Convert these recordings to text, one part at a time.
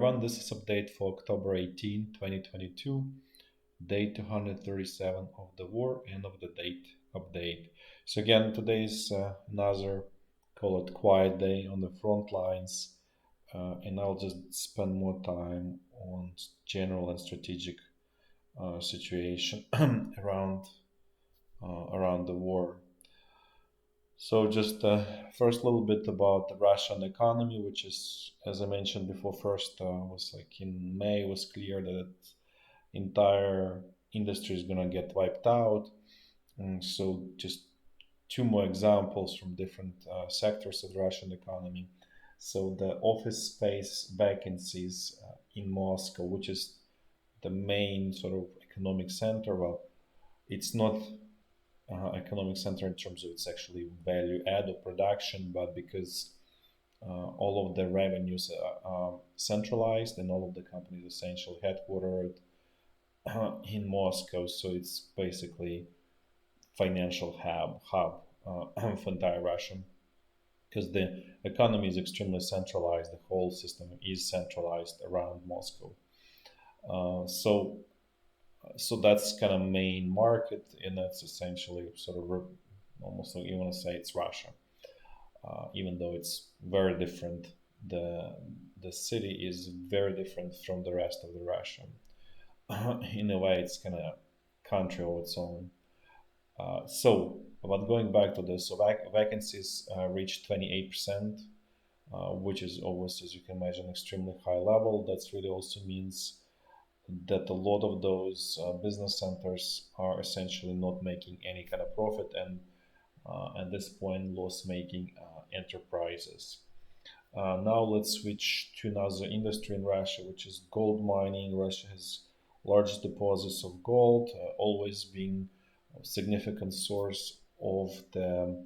This is update for October 18, 2022, day 237 of the war and of the date update. So again, today is another, call it quiet day on the front lines, and I'll just spend more time on general and strategic situation around the war. So just first a little bit about the Russian economy, which is, as I mentioned before, first was like in May was clear that entire industry is gonna get wiped out. And so just two more examples from different sectors of the Russian economy. So the office space vacancies in Moscow, which is the main sort of economic center. Well, it's not economic center in terms of its actually value add or production, but because all of the revenues are centralized and all of the companies essentially headquartered in Moscow, so it's basically financial hub for entire Russia because the economy is extremely centralized. The whole system is centralized around Moscow. Uh, so so that's kind of main market, and that's essentially sort of almost like you want to say it's Russia, even though it's very different. The city is very different from the rest of the Russia. In a way, it's kind of country of its own. But going back to this, so vacancies reached 28%, which is always, as you can imagine, extremely high level. That's really also means that a lot of those business centers are essentially not making any kind of profit and at this point loss making enterprises. Now let's switch to another industry in Russia, which is gold mining. Russia has large deposits of gold, always being a significant source of the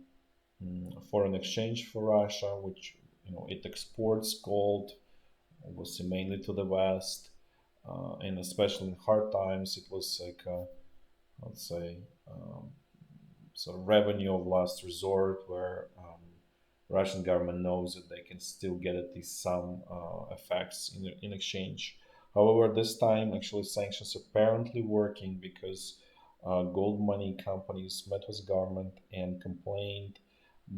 foreign exchange for Russia, which it exports gold, obviously mainly to the West, and especially in hard times, it was like let's say sort of revenue of last resort, where Russian government knows that they can still get at least some effects in exchange. However, this time actually sanctions apparently working because gold mining companies met with government and complained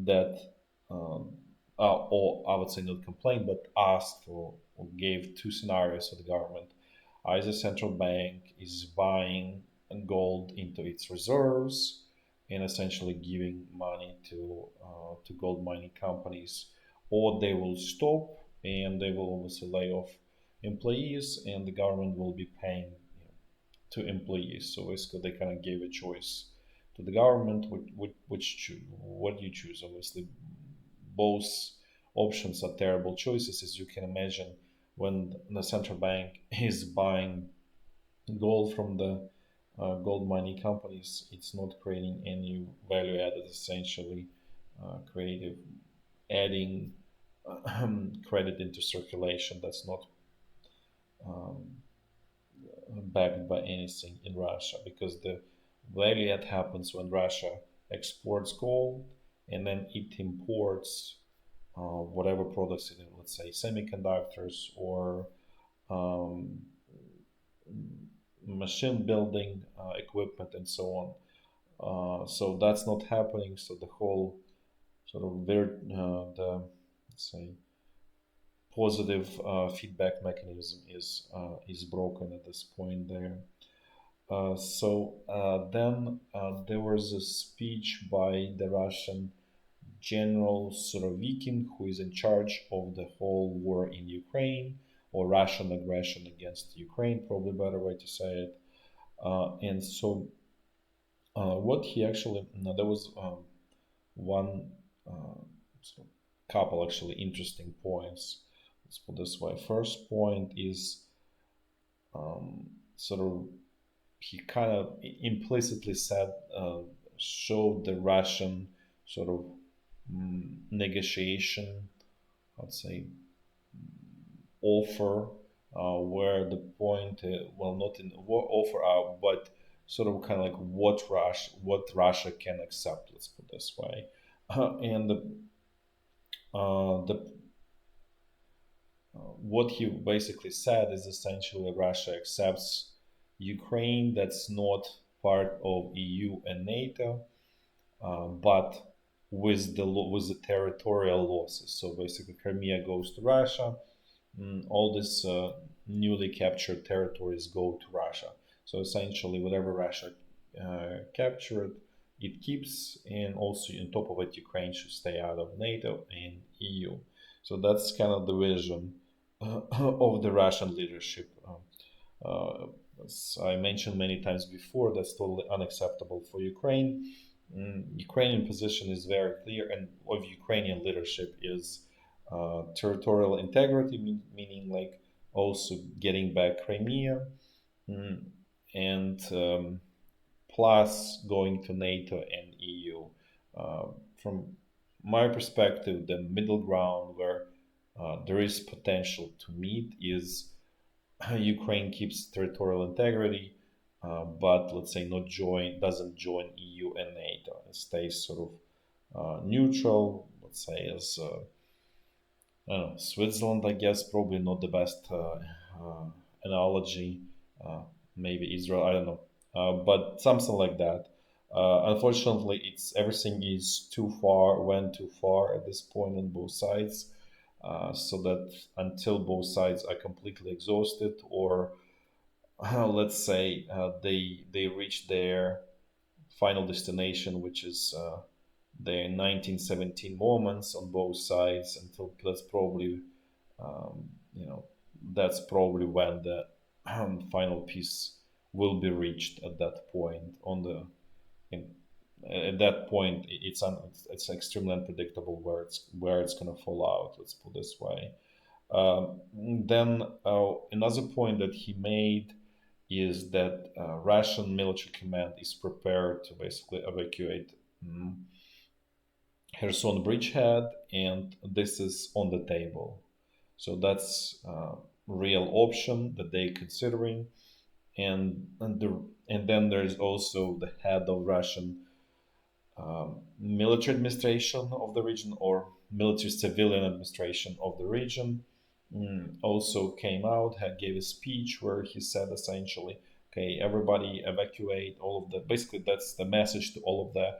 that, or I would say not complained, but asked or gave two scenarios for the government. Either central bank is buying gold into its reserves and essentially giving money to gold mining companies, or they will stop and they will obviously lay off employees, and the government will be paying to employees. So basically, they kind of gave a choice to the government, what you choose. Obviously, both options are terrible choices, as you can imagine. When the central bank is buying gold from the gold mining companies, it's not creating any value added, essentially creative adding credit into circulation that's not um, backed by anything in Russia, because the value add happens when Russia exports gold and then it imports whatever products, let's say semiconductors or um, machine building equipment and so on. So that's not happening. So the whole sort of the let's say positive feedback mechanism is broken at this point there. Then there was a speech by the Russian General Surovikin, who is in charge of the whole war in Ukraine, or Russian aggression against Ukraine, probably a better way to say it. And so, what he actually, no, there was one so couple actually interesting points. Let's put this way. First point is sort of he kind of implicitly said, showed the Russian sort of negotiation, I'd say, offer, where the point, well, not in war offer out, but sort of kind of like what Russia can accept. Let's put this way, and the what he basically said is essentially Russia accepts Ukraine that's not part of EU and NATO, but with the territorial losses. So basically, Crimea goes to Russia. All these newly captured territories go to Russia. So essentially, whatever Russia captured, it keeps, and also on top of it, Ukraine should stay out of NATO and EU. So that's kind of the vision of the Russian leadership. As I mentioned many times before, that's totally unacceptable for Ukraine. Ukrainian position is very clear, and of Ukrainian leadership is territorial integrity, meaning like also getting back Crimea, mm, and plus going to NATO and EU. From my perspective, the middle ground where there is potential to meet is Ukraine keeps territorial integrity, but let's say not join doesn't join EU and NATO. It stays sort of neutral. Let's say as I don't know, Switzerland, I guess, probably not the best analogy. Uh, maybe Israel, I don't know, but something like that. Unfortunately, it's everything is too far, went too far at this point on both sides, so that until both sides are completely exhausted, or let's say they reach their final destination, which is the 1917 moments on both sides, until that's probably um, you know that's probably when the final peace will be reached at that point on the in, at that point it's extremely unpredictable where it's going to fall out, let's put it this way. Then another point that he made is that Russian military command is prepared to basically evacuate mm, Kherson bridgehead, and this is on the table. So that's a real option that they're considering. And then there's also the head of Russian military administration of the region, or military civilian administration of the region, also came out, had gave a speech where he said essentially, okay, everybody evacuate all of the. Basically, that's the message to all of the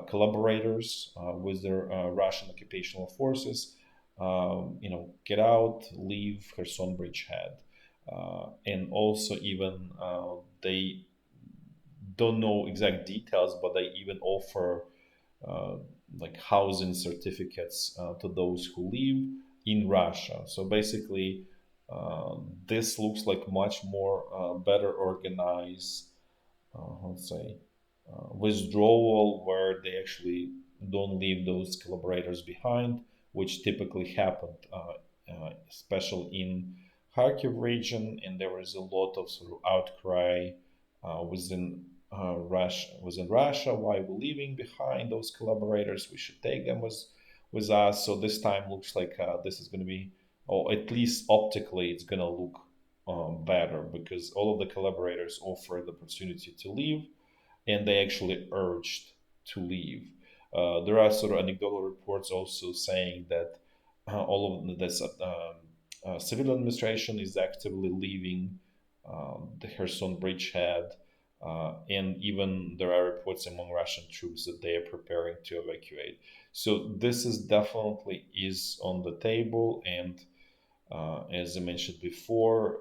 collaborators with the Russian occupational forces. Get out, leave Kherson bridgehead, and also even they don't know exact details, but they even offer uh, like housing certificates to those who live in Russia. So basically, this looks like much more better organized, let's say, withdrawal where they actually don't leave those collaborators behind, which typically happened, especially in Kharkiv region, and there was a lot of sort of outcry within Russia, why we're leaving behind those collaborators. We should take them with us. So this time looks like this is going to be, or at least optically, it's going to look better because all of the collaborators offer the opportunity to leave, and they actually urged to leave. There are sort of anecdotal reports also saying that all of this civil administration is actively leaving the Kherson bridgehead, and even there are reports among Russian troops that they are preparing to evacuate. So this is definitely is on the table, and as I mentioned before,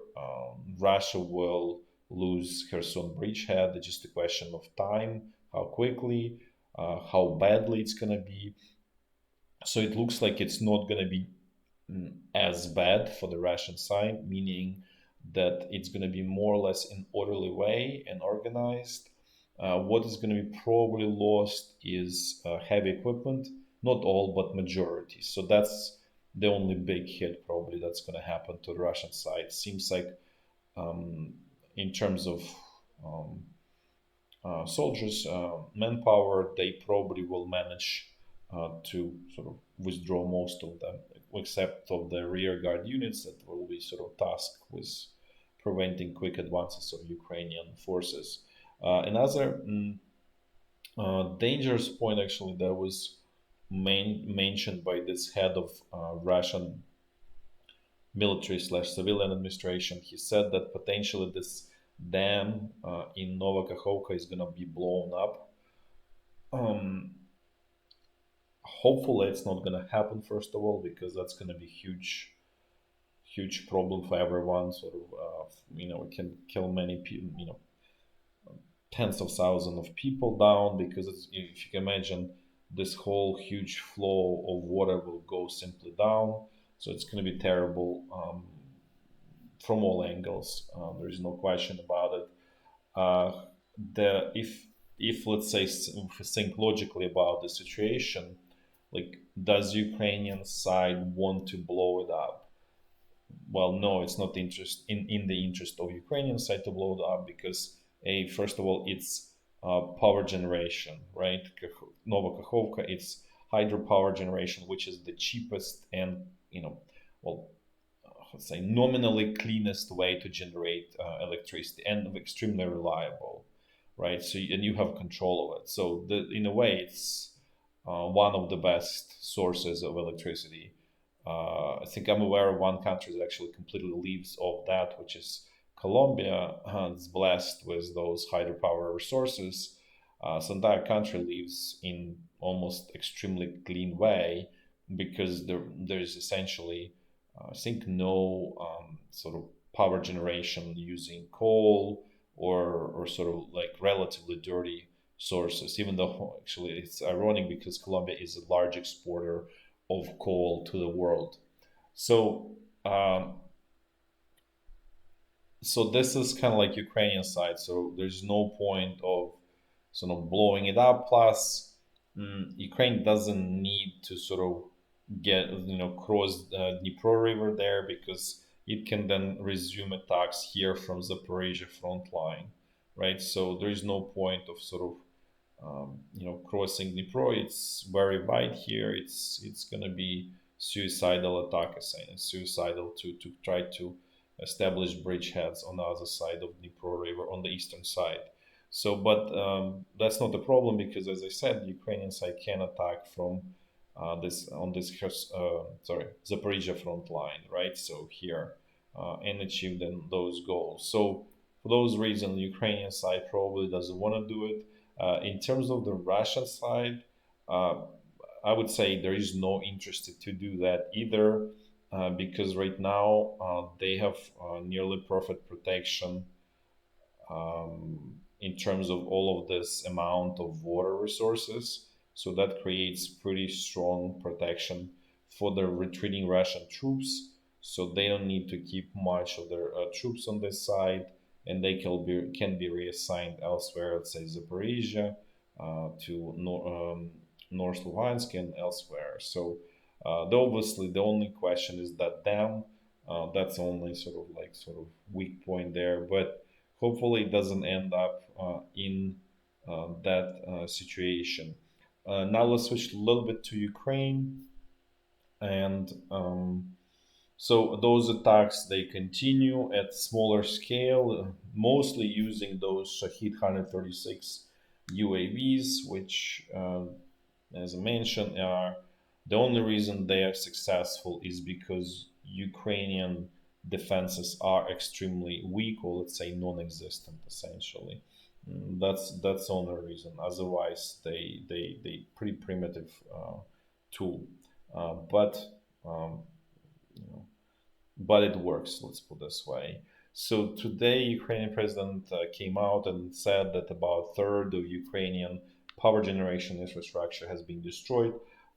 Russia will lose Kherson bridgehead. It's just a question of time, how quickly, how badly it's going to be. So it looks like it's not going to be as bad for the Russian side, meaning that it's going to be more or less in orderly way and organized. What is going to be probably lost is heavy equipment, not all, but majority. So that's the only big hit probably that's going to happen to the Russian side. Seems like um, in terms of um, soldiers, manpower, they probably will manage to sort of withdraw most of them, except of the rear guard units that will be sort of tasked with preventing quick advances of Ukrainian forces. Another dangerous point, actually, that was mentioned by this head of Russian military slash civilian administration. He said that potentially this dam in Nova Kakhovka is gonna be blown up. Um, Hopefully, it's not gonna happen first of all, because that's gonna be huge problem for everyone. Sort of, it can kill many people. Tens of thousands of people down, because if you can imagine, this whole huge flow of water will go simply down. So it's going to be terrible from all angles. There is no question about it. The if let's say if we think logically about the situation, like, does Ukrainian side want to blow it up? Well, no, it's not in the interest of Ukrainian side to blow it up, because a first of all, it's power generation, right? Nova Kakhovka, it's hydropower generation, which is the cheapest and, well, let's say nominally cleanest way to generate electricity, and extremely reliable, right? So and you have control of it. So in a way, it's one of the best sources of electricity. I think I'm aware of one country that actually completely lives off that, which is Colombia. It's blessed with those hydropower resources. So entire country lives in almost extremely clean way, because there's essentially, I think, no sort of power generation using coal or sort of like relatively dirty sources. Even though actually it's ironic, because Colombia is a large exporter of coal to the world. So, um, so this is kind of like Ukrainian side. So there's no point of sort of blowing it up. Plus, Ukraine doesn't need to sort of get cross the Dnipro River there, because it can then resume attacks here from Zaporizhya front line, right? So there is no point of sort of crossing Dnipro. It's very wide here. It's gonna be suicidal attack, and suicidal to try to establish bridgeheads on the other side of Dnipro River on the eastern side. So, but that's not the problem, because, as I said, the Ukrainian side can attack from this on this Zaporizhia front line, right? So here, and achieve then those goals. So for those reasons, the Ukrainian side probably doesn't want to do it. In terms of the Russian side, uh, I would say there is no interest to do that either, because right now they have nearly perfect protection in terms of all of this amount of water resources. So that creates pretty strong protection for the retreating Russian troops. So they don't need to keep much of their troops on this side, and they can be reassigned elsewhere. Let's say Zaporizhia, to North Luhansk and elsewhere. So obviously the only question is that dam. That's only sort of weak point there, but hopefully it doesn't end up in that situation. Now let's switch a little bit to Ukraine, and so those attacks, they continue at smaller scale, mostly using those Shahid 136 UAVs, which, as I mentioned, are the only reason they are successful is because Ukrainian defenses are extremely weak, or let's say non-existent, essentially. That's the only reason. Otherwise, they pretty primitive tool, but um, you know, but it works. Let's put it this way. So today, Ukrainian president came out and said that about a third of Ukrainian power generation infrastructure has been destroyed,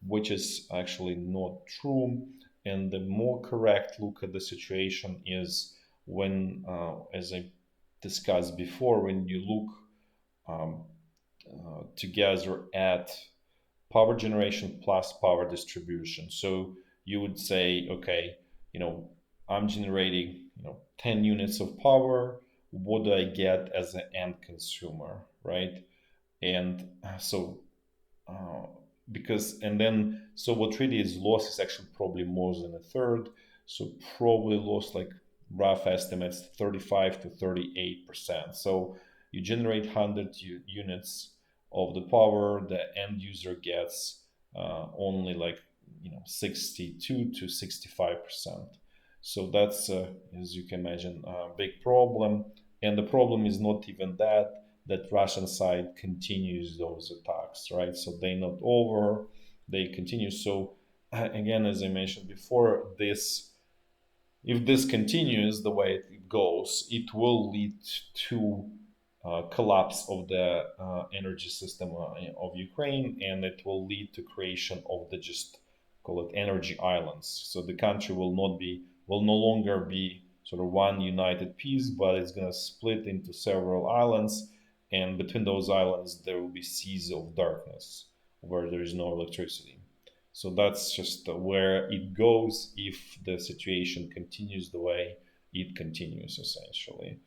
which is actually not true. And the more correct look at the situation is when, as I discussed before, when you look um, together at power generation plus power distribution. So you would say, okay, you know, I'm generating, 10 units of power. What do I get as an end consumer, right? And so, uh, because, and then, so what really is lost is actually probably more than a third. So probably lost, like, rough estimates, 35 to 38%. So you generate 100 units of the power, the end user gets only, like, 62 to 65%. So that's, as you can imagine, a big problem. And the problem is not even that Russian side continues those attacks, right? So they're not over, they continue. So again, as I mentioned before, this if this continues the way it goes, it will lead to collapse of the energy system of Ukraine, and it will lead to creation of the just call it energy islands. So the country will no longer be sort of one united piece, but it's going to split into several islands, and between those islands there will be seas of darkness where there is no electricity. So that's just where it goes if the situation continues the way it continues, essentially.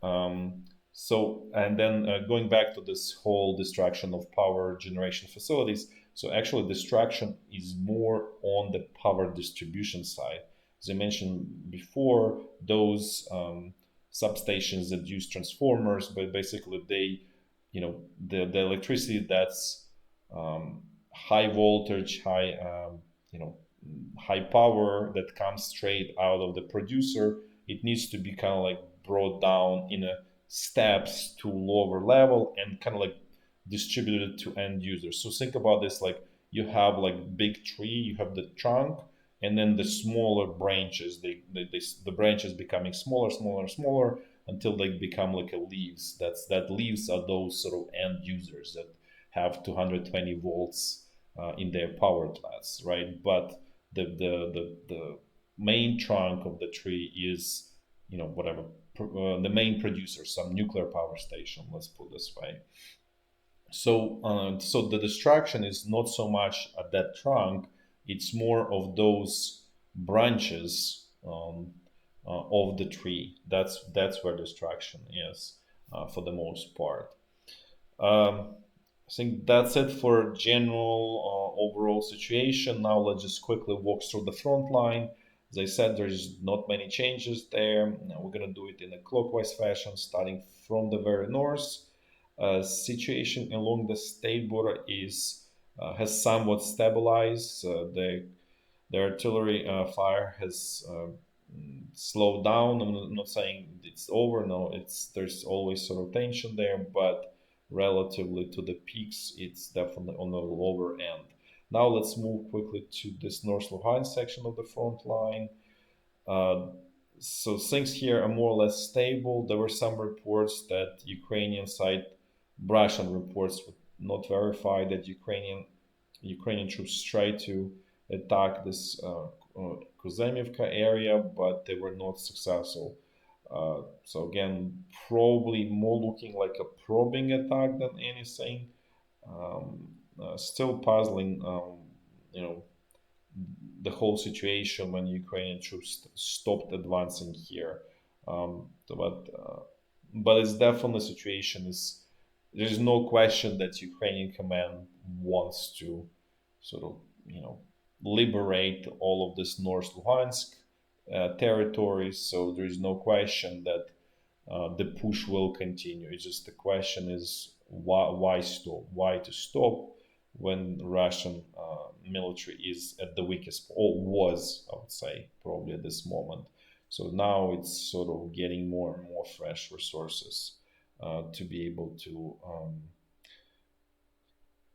And then going back to this whole destruction of power generation facilities, so actually destruction is more on the power distribution side. As I mentioned before, those substations that use transformers, but basically the electricity that's um, high voltage, you know, high power that comes straight out of the producer. It needs to be kind of like brought down in a steps to lower level and kind of like distributed to end users. So think about this like you have like big tree, you have the trunk, and then the smaller branches. The branches becoming smaller, smaller, smaller until they become like a leaves. That leaves are those sort of end users that have 220 volts in their power plants, right? But the main trunk of the tree is, whatever, the main producer, some nuclear power station, let's put this way. So the destruction is not so much at that trunk; it's more of those branches of the tree. That's where destruction is for the most part. Um, I think that's it for general overall situation. Now let's just quickly walk through the front line. As I said, there's not many changes there. Now we're gonna do it in a clockwise fashion, starting from the very north. Situation along the state border is has somewhat stabilized. The artillery fire has slowed down. I'm not saying it's over. No, there's always sort of tension there, but relatively to the peaks, it's definitely on the lower end. Now let's move quickly to this North Luhansk section of the front line. Uh, so things here are more or less stable. There were some reports that Ukrainian side, Russian reports, would not verify that Ukrainian troops tried to attack this Kuzemivka area, but they were not successful. So again, probably more looking like a probing attack than anything. Still puzzling, you know, the whole situation when Ukrainian troops stopped advancing here. But it's definitely the situation is there's no question that Ukrainian command wants to sort of liberate all of this North Luhansk territories. So there is no question that the push will continue. It's just the question is why stop? Why to stop when Russian military is at the weakest, or was, I would say, probably at this moment. So now it's sort of getting more and more fresh resources to be able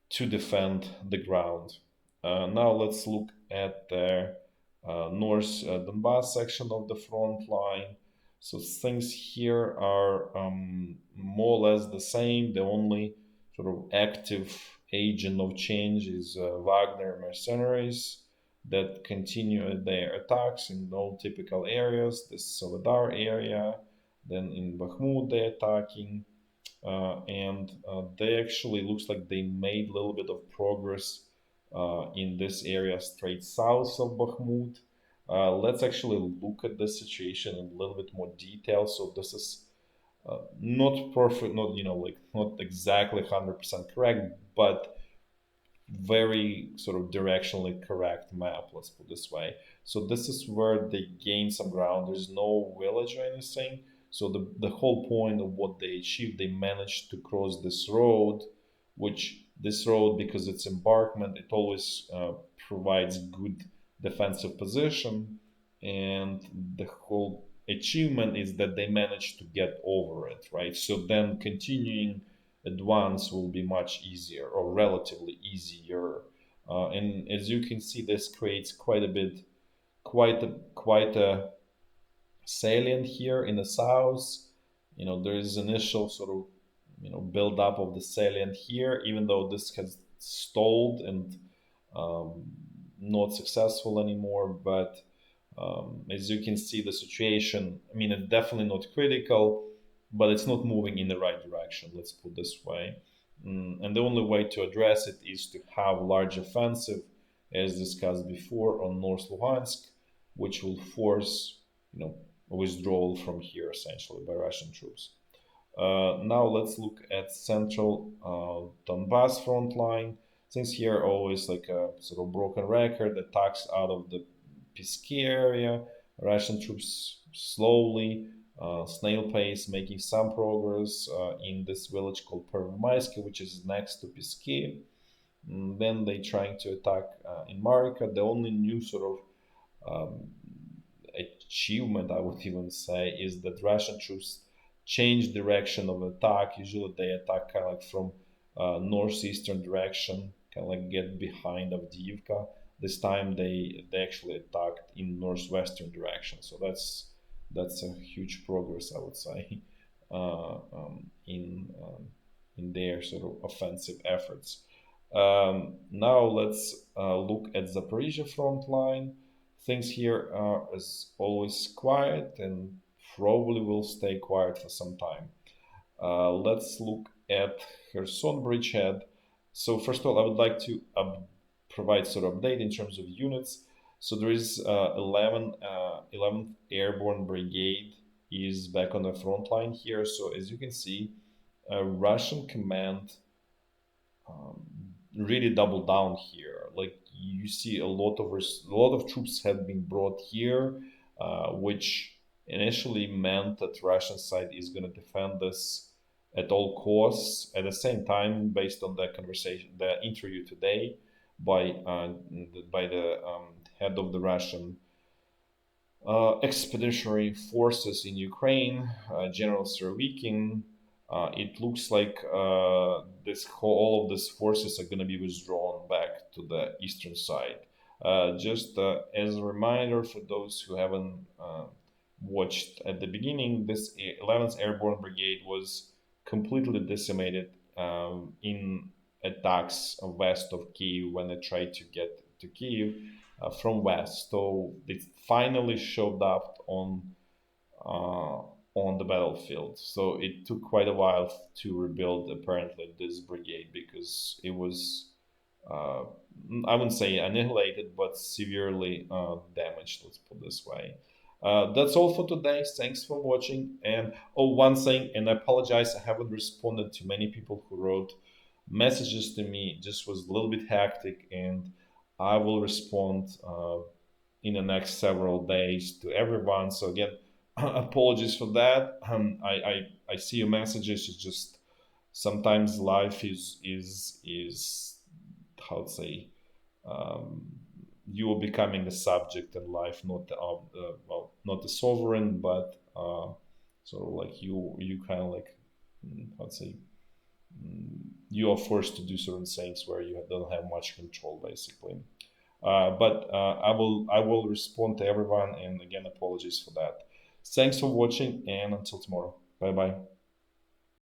to defend the ground. Now let's look at the North Donbass section of the front line. So things here are more or less the same. The only sort of active agent of change is Wagner mercenaries that continue their attacks in all typical areas. This Soledar area, then in Bakhmut they're attacking, and they actually looks like they made a little bit of progress in this area straight south of Bakhmut. Let's actually look at the situation in a little bit more detail. So this is not perfect, not like not exactly 100% correct, but very sort of directionally correct map. Let's put it this way. So this is where they gain some ground. There's no village or anything. So the whole point of what they achieved, they managed to cross this road, which this road, because it's embankment, it always provides good defensive position. and the whole achievement is that they managed to get over it, right? So then continuing advance will be much easier or relatively easier. And as you can see, this creates quite a salient here in the south. There is initial sort of build up of the salient here, even though this has stalled and um, not successful anymore. But as you can see, the situation, I mean, it's definitely not critical, but it's not moving in the right direction, let's put this way. And the only way to address it is to have large offensive, as discussed before, on North Luhansk, which will force, a withdrawal from here, essentially, by Russian troops. Now let's look at central Donbass front line. Since here always like a sort of broken record, attacks out of the Pisky area, Russian troops slowly, snail pace, making some progress in this village called Pervomaysk, which is next to Pisky. Then they trying to attack in Marika. The only new sort of achievement, I would even say, is that Russian troops change direction of attack. Usually they attack kind of like from northeastern direction, kind of like get behind Avdiivka. This time they actually attacked in northwestern direction. So that's a huge progress, I would say, in their sort of offensive efforts. Now let's look at Zaporizhya front line. Things here are as always quiet and probably will stay quiet for some time. Let's look at Kherson bridgehead. So first of all, I would like to provide sort of update in terms of units. So there is 11th Airborne Brigade is back on the front line here. So as you can see, Russian command um, really double down here. Like you see a lot of troops have been brought here, which initially meant that Russian side is going to defend this at all costs. At the same time, based on the interview today by the head of the Russian expeditionary forces in Ukraine, General Surovikin, it looks like all of these forces are going to be withdrawn back to the eastern side. Just as a reminder for those who haven't watched at the beginning, this 11th Airborne Brigade was completely decimated in attacks west of Kiev when they tried to get to Kiev from west. So it finally showed up uh, on the battlefield. So it took quite a while to rebuild apparently this brigade because it was uh, I wouldn't say annihilated, but severely damaged. Let's put it this way. That's all for today. Thanks for watching. And oh, one thing, and I apologize, I haven't responded to many people who wrote messages to me. Just was a little bit hectic, and I will respond in the next several days to everyone. So again, apologies for that. I see your messages. It's just sometimes life is how to say um, you are becoming the subject in life, not well, not the sovereign, but sort of like you kind of like how to say you are forced to do certain things where you don't have much control, basically. But I will respond to everyone, and again, apologies for that. Thanks for watching, and until tomorrow. Bye bye.